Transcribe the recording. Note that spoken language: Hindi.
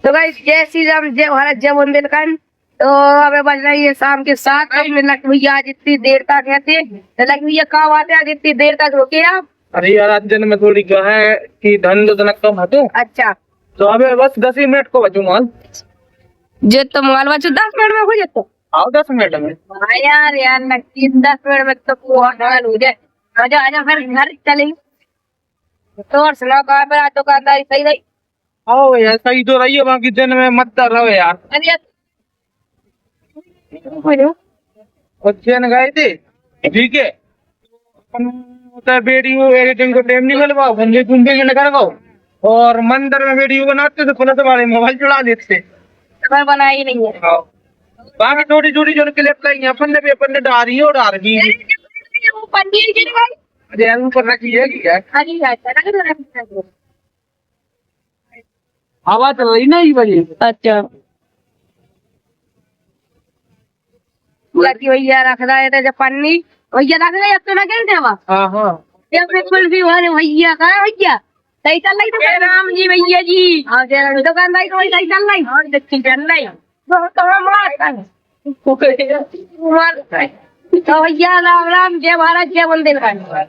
तो गाइस जय श्री राम, जय भारत, जय बुंदेलखंड। तो अबे बज रही है शाम के 7 बजे। लकी भैया आज इतनी देर तक रहते, तो लकी भैया कब आते आज इतनी देर तक रुके आप? अरे यार आज दिन में थोड़ी क्या है कि धन तो कम है तो अच्छा तो अबे बस 10 ही मिनट को बचू माल। जो तो माल बच्चों 10 मिनट में हो जाता। आओ 10 मिनट में। हाँ यार यार लकी 10 मिनट में तो बहुत हाल हो जाए। आजा आजा फिर घर चलेंगे। तो और सुनाओ कहाँ पे आज दुकानदारी सही रही? आओ यार सही तो रही है, बाकी दिन में मत रहो यार। अरे यार उज्जैन गए थे, ठीक है, अपन वीडियो एडिटिंग को टाइम नहीं मिलवाओ, बंदे घूमते के करवाओ और मंदिर में वीडियो बनाते तो पुलिस वाले मोबाइल चुरा देते। घर बना ही नहीं है। हाँ। बाकी छोटी छोटी जो क्लिप लाई अपन ने पेपर ने डाली और डाल दी। वो पंडित जी ने अरे यार ऊपर रखी है क्या? हाजी अच्छा हवा चल रही ना ये वजह। अच्छा लकी भैया रख रहे थे जब पन्नी भैया रख रहे अब तो ना कहते वहाँ हाँ हाँ ये बिल्कुल भी वाले भैया का भैया सही चल रही तो राम जी भैया जी। हाँ दुकानदारी तो वही सही चल रही। हाँ देखी चल रही तो भैया राम राम, जय भारत, जय बुंदेलखंड।